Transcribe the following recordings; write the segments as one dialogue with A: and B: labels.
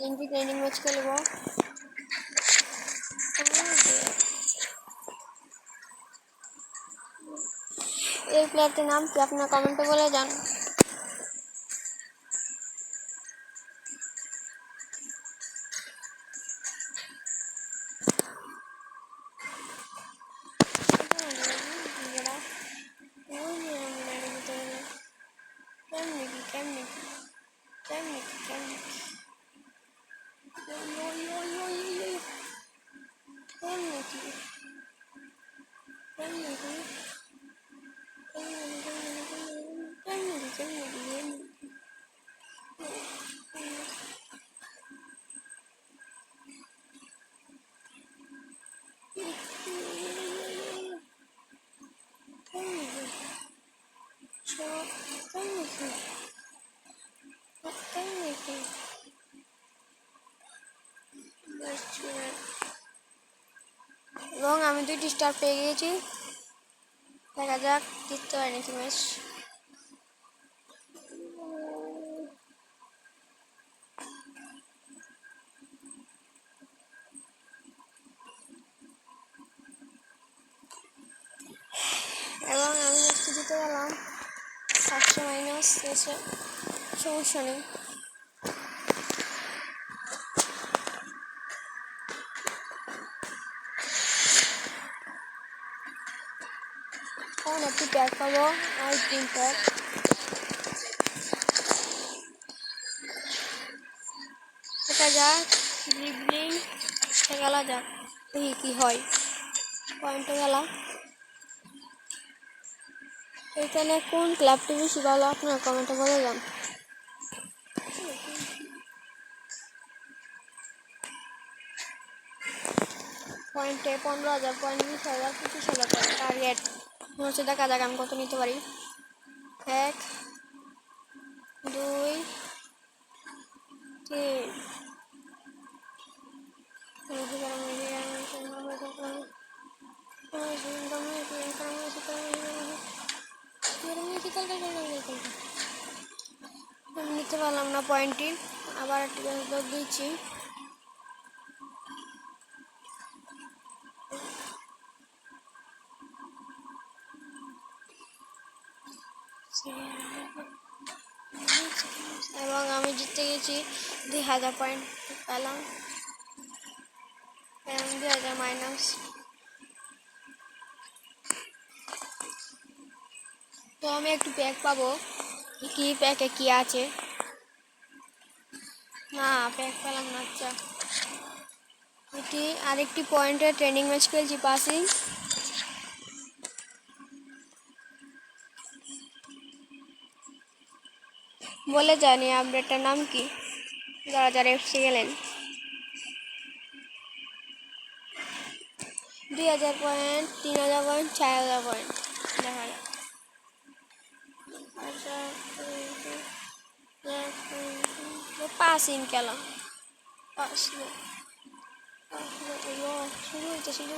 A: তিনটি training match খেলবো। এই প্লেয়ারটির নাম কি আপনার কমেন্টে বলে যান। এবং আমি 2টি স্টার পেয়ে গিয়েছি। দেখা যাক জিততে হয় নাকি ম্যাচ। এবং আমি ম্যাচটি জিতে গেলাম। 700 মাইনাস এসে সমস্যা নেই। এখন একটি প্যাক পাবো, আর 3 প্যাক। দেখা যাক ড্রিবলিং খেলা যাক, দেখি কি হয়। পয়েন্টে গেলাম। এখানে কোন ক্লাবটি বেশি ভালো আপনার কমেন্টে বলে যান। পয়েন্টে 15,000 পয়েন্ট, 20,000, 25,000 পয়েন্ট টার্গেট। হচ্ছে দেখা যাক আমি কত নিতে পারি। 1 2 3 নিতে পারলাম না পয়েন্টটি। আবার একটি যোগ দিচ্ছি। এবং আমি জিতে গেছি। 2,000 পয়েন্ট পেলাম এবং 2,000 মাইনাস। তো আমি একটু প্যাক পাবো, কি প্যাকে কি আছে। না প্যাক পেলাম না। আচ্ছা এটি আরেকটি পয়েন্টে ট্রেনিং ম্যাচ খেলছি পাসিং। বলে জানি আপডেটটার নাম কি, যারা যারা এফসি গেলেন। 2,000 পয়েন্ট, 3,000 পয়েন্ট, 4,000 পয়েন্ট। দেখা যাক। পাসিং খেলা শুরু হইতেছিল।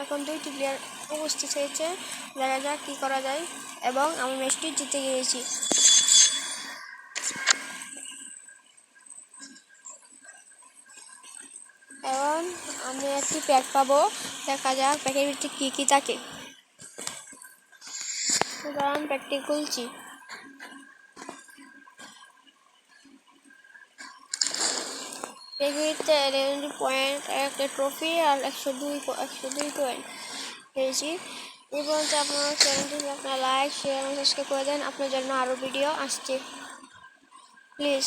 A: এখন 2টি প্লেয়ার উপস্থিত হয়েছে। দেখা যাক কি করা যায়। এবং আমি ম্যাচটি জিতে গিয়েছি। এবং আমি একটি প্যাক পাবো। দেখা যাক প্যাকের ভিতরে কি কি থাকে। কারণ প্যাকটি খুলছি। প্যাকের ভিতরে পয়েন্ট, একটা ট্রফি আর 102 পয়েন্ট পেয়েছি। এই পর্যন্ত আপনার চ্যানেলটি আপনারা লাইক শেয়ার এবং সাবস্ক্রাইব করে দেন। আপনার জন্য আরও ভিডিও আসছে প্লিজ।